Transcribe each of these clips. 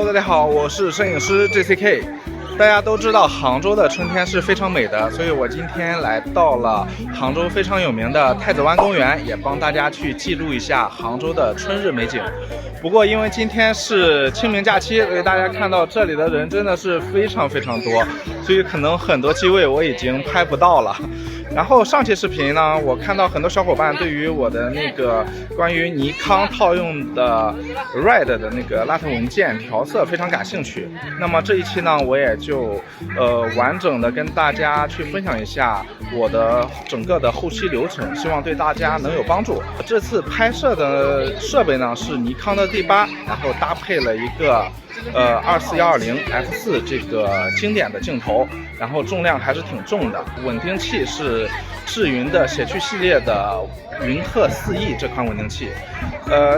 大家好，我是摄影师 JCK。大家都知道杭州的春天是非常美的，所以我今天来到了杭州非常有名的太子湾公园，也帮大家去记录一下杭州的春日美景。不过因为今天是清明假期，所以大家看到这里的人真的是非常非常多，所以可能很多机位我已经拍不到了。然后上期视频呢，我看到很多小伙伴对于我的那个关于尼康套用的 Red 的那个 LUT 文件调色非常感兴趣。那么这一期呢，我也就完整的跟大家去分享一下我的整个的后期流程，希望对大家能有帮助。这次拍摄的设备呢是尼康的 D8，然后搭配了一个24-120F4 这个经典的镜头，然后重量还是挺重的。稳定器是智云的写趣系列的云鹤4E 这款稳定器。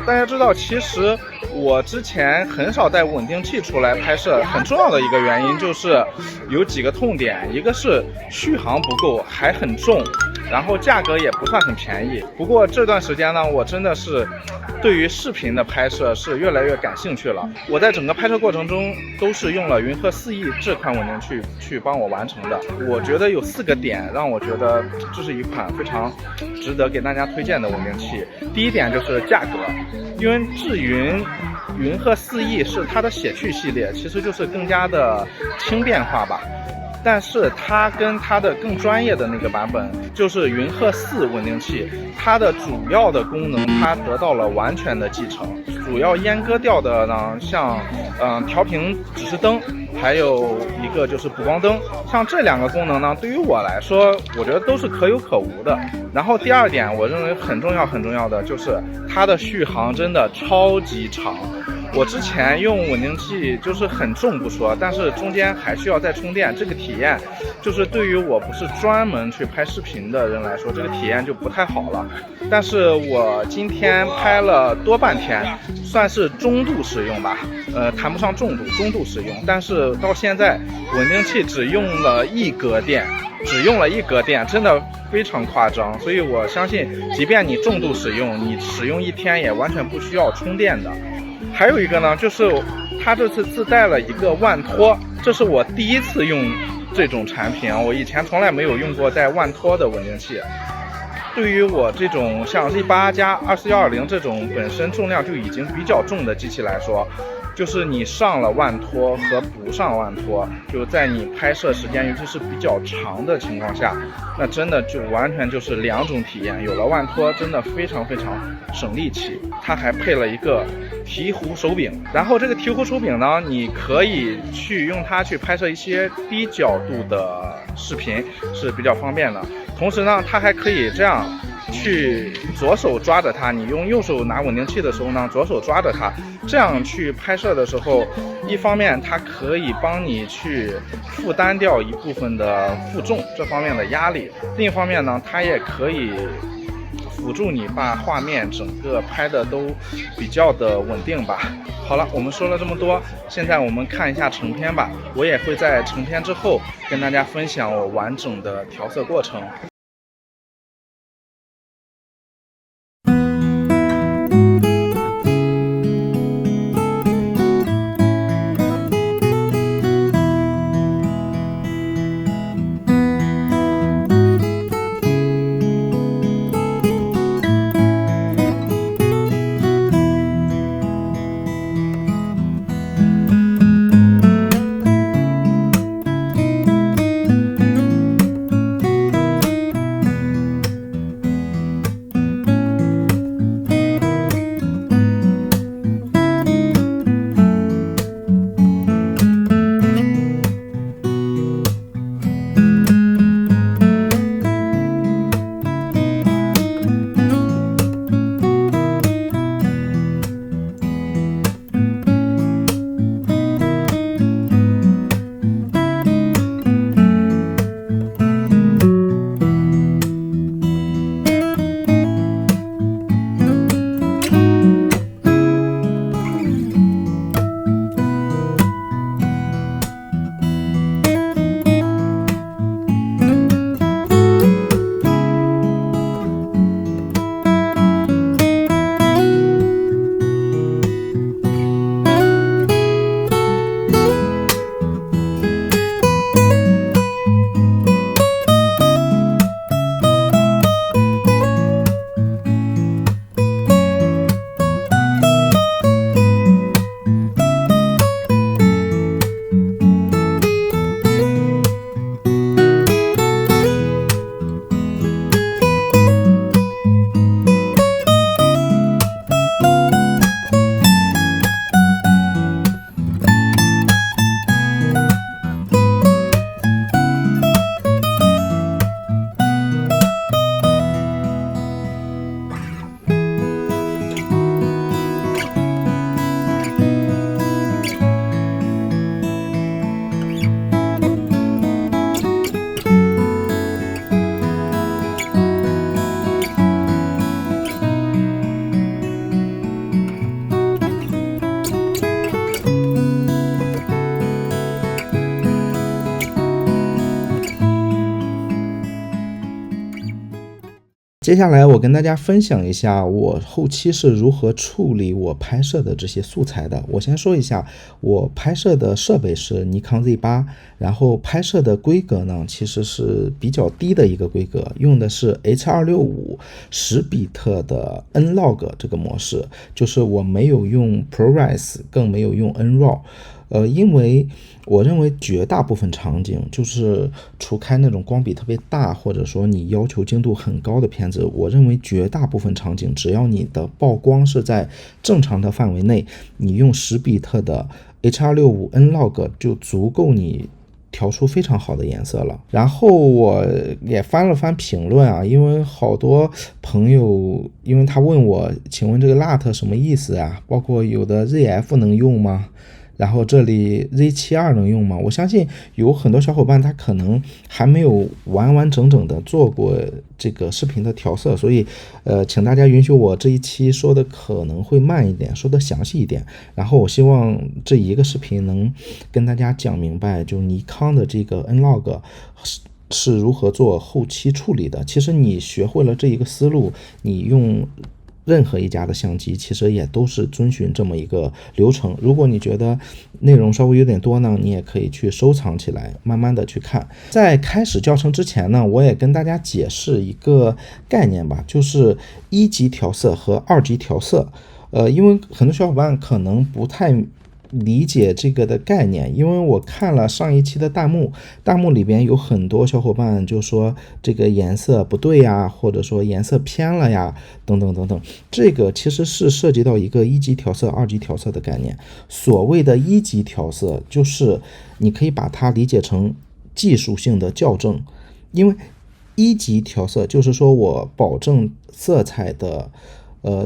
大家知道，其实我之前很少带稳定器出来拍摄，很重要的一个原因就是有几个痛点，一个是续航不够，还很重，然后价格也不算很便宜。不过这段时间呢，我真的是对于视频的拍摄是越来越感兴趣了。我在整个拍摄过程中都是用了云鹤4E 这款稳定器去帮我完成的。我觉得有4个点让我觉得这是一款非常值得给大家推荐的稳定器。第一点就是价格，因为智云云鹤4E 是它的写趣系列，其实就是更加的轻便化吧。但是它跟它的更专业的那个版本，就是云鹤4稳定器，它的主要的功能它得到了完全的继承。主要阉割掉的呢，像调频指示灯，还有一个就是补光灯。像这2个功能呢，对于我来说，我觉得都是可有可无的。然后第二点，我认为很重要的就是它的续航真的超级长。我之前用稳定器就是很重不说，但是中间还需要再充电，这个体验就是对于我不是专门去拍视频的人来说，这个体验就不太好了。但是我今天拍了多半天，算是中度使用吧，谈不上重度，中度使用。但是到现在稳定器只用了1格电，真的非常夸张。所以我相信，即便你重度使用，你使用1天也完全不需要充电的。还有一个呢，就是它这次自带了一个万托，这是我第一次用这种产品啊，我以前从来没有用过带万托的稳定器。对于我这种像 Z8 加24-120这种本身重量就已经比较重的机器来说，就是你上了万托和不上万托，就在你拍摄时间尤其是比较长的情况下，那真的就完全就是2种体验。有了万托真的非常非常省力气，它还配了一个提壶手柄，然后这个提壶手柄呢，你可以去用它去拍摄一些低角度的视频，是比较方便的。同时呢，它还可以这样去左手抓着它，你用右手拿稳定器的时候呢，左手抓着它，这样去拍摄的时候，一方面它可以帮你去负担掉一部分的负重这方面的压力，另一方面呢，它也可以辅助你把画面整个拍的都比较的稳定吧。好了，我们说了这么多，现在我们看一下成片吧。我也会在成片之后跟大家分享我完整的调色过程。接下来我跟大家分享一下我后期是如何处理我拍摄的这些素材的。我先说一下，我拍摄的设备是尼康 Z8， 然后拍摄的规格呢其实是比较低的一个规格，用的是 H.265 10比特的 N-Log 这个模式，就是我没有用 ProRes， 更没有用 N-RAW。因为我认为绝大部分场景，就是除开那种光比特别大，或者说你要求精度很高的片子，我认为绝大部分场景，只要你的曝光是在正常的范围内，你用10比特的 H.265 N-Log 就足够你调出非常好的颜色了。然后我也翻了翻评论啊，因为好多朋友，因为他问我，请问这个 LUT 什么意思啊？包括有的 ZF 能用吗？然后这里 Z72 能用吗？我相信有很多小伙伴他可能还没有完完整整的做过这个视频的调色，所以请大家允许我这一期说的可能会慢一点，说的详细一点。然后我希望这一个视频能跟大家讲明白，就尼康的这个 N-Log 是如何做后期处理的。其实你学会了这一个思路，你用任何一家的相机其实也都是遵循这么一个流程。如果你觉得内容稍微有点多呢，你也可以去收藏起来，慢慢的去看。在开始教程之前呢，我也跟大家解释一个概念吧，就是1级调色和2级调色。因为很多小伙伴可能不太理解这个的概念，因为我看了上一期的弹幕里边有很多小伙伴就说这个颜色不对呀，或者说颜色偏了呀，等等等等。这个其实是涉及到一个1级调色、2级调色的概念。所谓的1级调色，就是你可以把它理解成技术性的校正，因为1级调色就是说我保证色彩的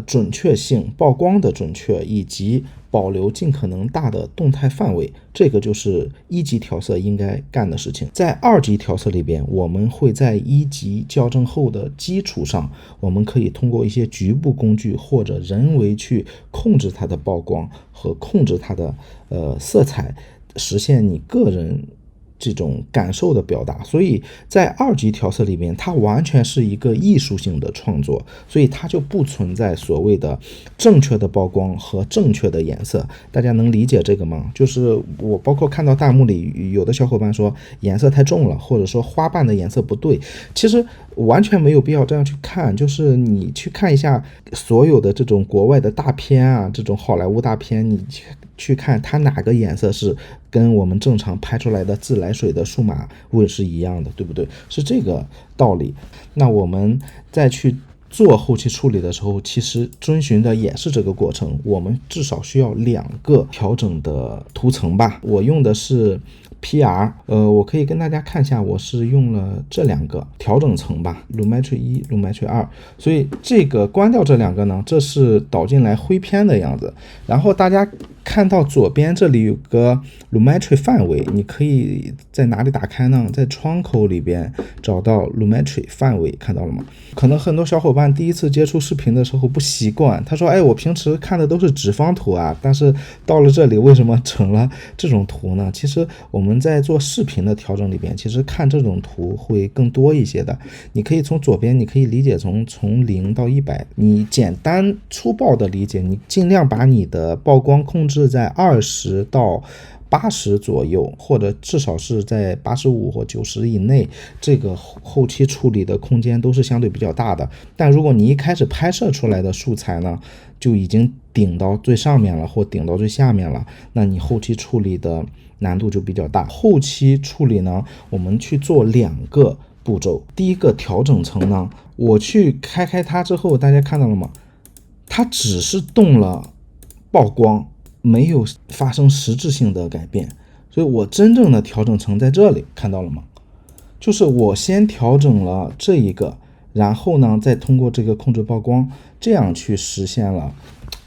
准确性、曝光的准确，以及保留尽可能大的动态范围，这个就是1级调色应该干的事情。在2级调色里边，我们会在1级校正后的基础上，我们可以通过一些局部工具或者人为去控制它的曝光和控制它的色彩，实现你个人这种感受的表达。所以在2级调色里面，它完全是一个艺术性的创作，所以它就不存在所谓的正确的曝光和正确的颜色。大家能理解这个吗？就是我包括看到弹幕里有的小伙伴说颜色太重了，或者说花瓣的颜色不对，其实完全没有必要这样去看。就是你去看一下所有的这种国外的大片啊，这种好莱坞大片，你去看它哪个颜色是跟我们正常拍出来的自来水的数码位是一样的，对不对？是这个道理。那我们再去做后期处理的时候，其实遵循的也是这个过程。我们至少需要2个调整的图层吧。我用的是PR， 我可以跟大家看一下，我是用了这2个调整层吧， Lumetri 1 Lumetri 2。所以这个关掉这2个呢，这是导进来灰片的样子。然后大家看到左边这里有个 Lumetri 范围，你可以在哪里打开呢？在窗口里边找到 Lumetri 范围，看到了吗？可能很多小伙伴第一次接触视频的时候不习惯，他说我平时看的都是直方图啊，但是到了这里为什么成了这种图呢？其实我们在做视频的调整里边，其实看这种图会更多一些的。你可以从左边，你可以理解从0到100，你简单粗暴的理解，你尽量把你的曝光控制在20到80左右，或者至少是在85或90以内，这个后期处理的空间都是相对比较大的。但如果你一开始拍摄出来的素材呢，就已经顶到最上面了或顶到最下面了，那你后期处理的难度就比较大。后期处理呢，我们去做2个步骤。第一个调整层呢，我去开它之后，大家看到了吗？它只是动了曝光，没有发生实质性的改变。所以我真正的调整层在这里，看到了吗？就是我先调整了这一个，然后呢再通过这个控制曝光，这样去实现了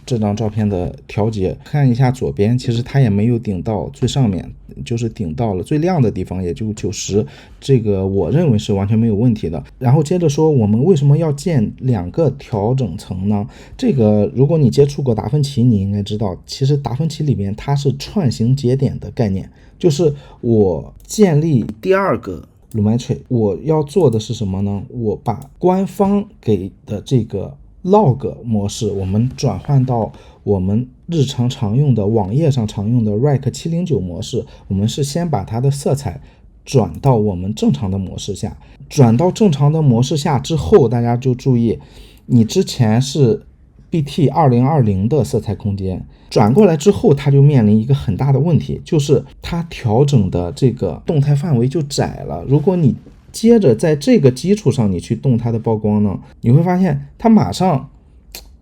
这张照片的调节。看一下左边，其实它也没有顶到最上面，就是顶到了最亮的地方，也就90，这个我认为是完全没有问题的。然后接着说，我们为什么要建2个调整层呢？这个如果你接触过达芬奇，你应该知道，其实达芬奇里面它是串行节点的概念，就是我建立第2个 Lumetri， 我要做的是什么呢？我把官方给的这个 log 模式，我们转换到我们日常常用的网页上常用的 Rec 709模式。我们是先把它的色彩转到我们正常的模式下，转到正常的模式下之后，大家就注意，你之前是 BT2020 的色彩空间，转过来之后，它就面临一个很大的问题，就是它调整的这个动态范围就窄了。如果你接着在这个基础上你去动它的曝光呢，你会发现它马上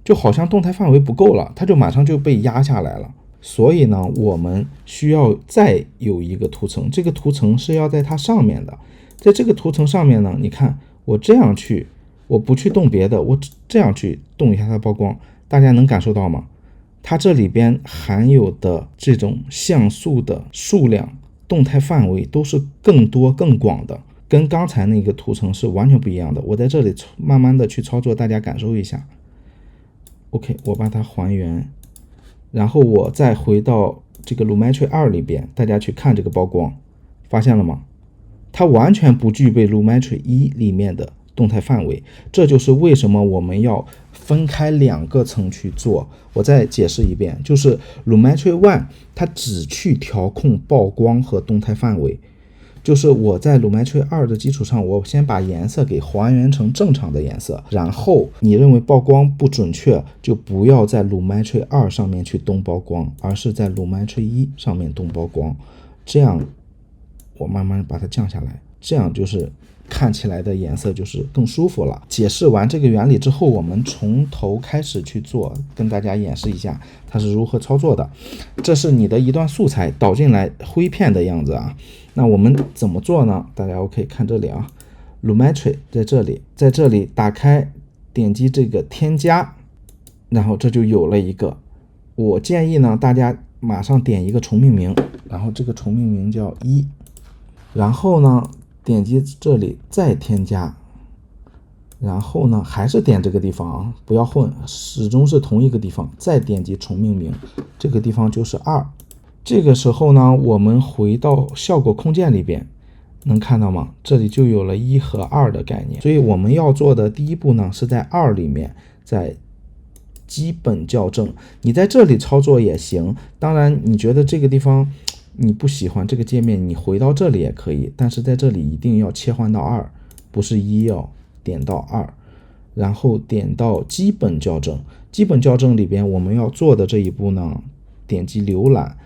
就好像动态范围不够了，它就马上就被压下来了。所以呢，我们需要再有一个图层，这个图层是要在它上面的。在这个图层上面呢，你看我这样去，我不去动别的，我这样去动一下它的曝光，大家能感受到吗？它这里边含有的这种像素的数量、动态范围都是更多更广的，跟刚才那个图层是完全不一样的。我在这里慢慢的去操作，大家感受一下。OK， 我把它还原，然后我再回到这个 Lumetri 2里边，大家去看这个曝光，发现了吗？它完全不具备 Lumetri 1里面的动态范围，这就是为什么我们要分开2个层去做。我再解释一遍，就是 Lumetri 1它只去调控曝光和动态范围，就是我在 Lumetri 2的基础上，我先把颜色给还原成正常的颜色，然后你认为曝光不准确，就不要在 Lumetri 2上面去动曝光，而是在 Lumetri 1上面动曝光，这样我慢慢把它降下来，这样就是看起来的颜色就是更舒服了。解释完这个原理之后，我们从头开始去做，跟大家演示一下它是如何操作的。这是你的一段素材导进来灰片的样子啊。那我们怎么做呢？大家 OK 看这里啊 ，Lumetri 在这里打开，点击这个添加，然后这就有了一个。我建议呢，大家马上点一个重命名，然后这个重命名叫1，然后呢点击这里再添加，然后呢还是点这个地方啊，不要混，始终是同一个地方，再点击重命名，这个地方就是2。这个时候呢，我们回到效果空间里边，能看到吗？这里就有了1和2的概念。所以我们要做的第一步呢，是在2里面，在基本校正。你在这里操作也行，当然你觉得这个地方你不喜欢这个界面，你回到这里也可以，但是在这里一定要切换到2，不是1哦，点到2，然后点到基本校正。基本校正里边我们要做的这一步呢，点击浏览，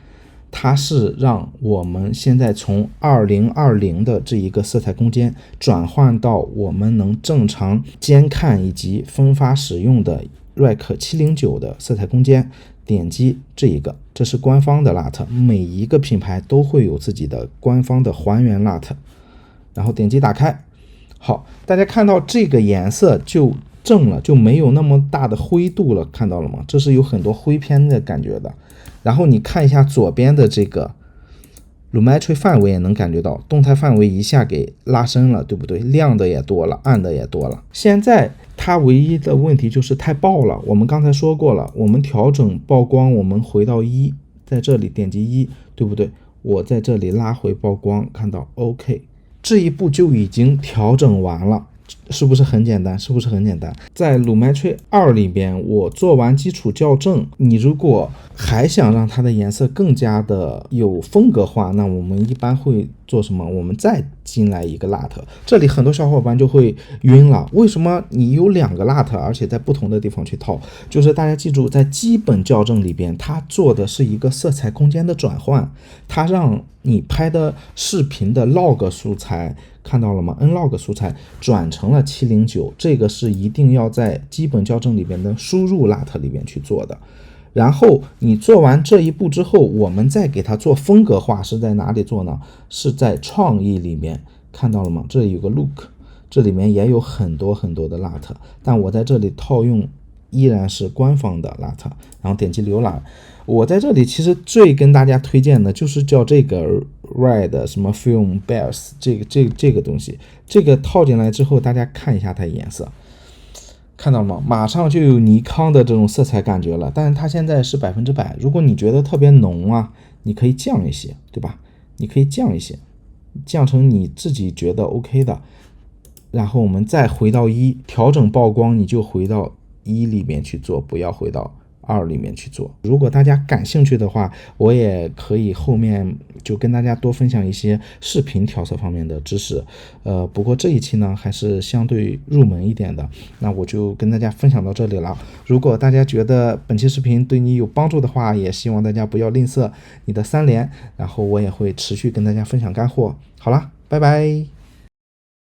它是让我们现在从2020的这一个色彩空间转换到我们能正常监看以及分发使用的 Rec 709的色彩空间，点击这一个，这是官方的 LUT， 每一个品牌都会有自己的官方的还原 LUT， 然后点击打开。好，大家看到这个颜色就正了，就没有那么大的灰度了，看到了吗？这是有很多灰偏的感觉的。然后你看一下左边的这个 Lumetri 范围，也能感觉到动态范围一下给拉伸了，对不对？亮的也多了，暗的也多了。现在它唯一的问题就是太爆了，我们刚才说过了，我们调整曝光，我们回到1，在这里点击1，对不对？我在这里拉回曝光，看到 OK， 这一步就已经调整完了。是不是很简单？是不是很简单？在 Lumetri 2里边，我做完基础校正，你如果还想让它的颜色更加的有风格化，那我们一般会做什么？我们再进来一个 LUT。这里很多小伙伴就会晕了，为什么你有2个 LUT， 而且在不同的地方去套？就是大家记住，在基本校正里边，它做的是一个色彩空间的转换，它让你拍的视频的 log 素材，看到了吗？ nlog 素材转成了709，这个是一定要在基本校正里边的输入 LUT 里边去做的。然后你做完这一步之后，我们再给它做风格化，是在哪里做呢？是在创意里面，看到了吗？这里有个 look， 这里面也有很多很多的 LUT， 但我在这里套用依然是官方的 LUT， 然后点击浏览。我在这里其实最跟大家推荐的就是叫这个 Red 什么 Film Bears 这个东西，这个套进来之后，大家看一下它的颜色，看到了吗？马上就有尼康的这种色彩感觉了，但是它现在是100%。如果你觉得特别浓啊，你可以降一些，对吧？你可以降一些，降成你自己觉得 OK 的，然后我们再回到1，调整曝光你就回到1里面去做，不要回到2里面去做。如果大家感兴趣的话，我也可以后面就跟大家多分享一些视频调色方面的知识。不过这一期呢还是相对入门一点的，那我就跟大家分享到这里了。如果大家觉得本期视频对你有帮助的话，也希望大家不要吝啬你的3连，然后我也会持续跟大家分享干货。好了，拜拜。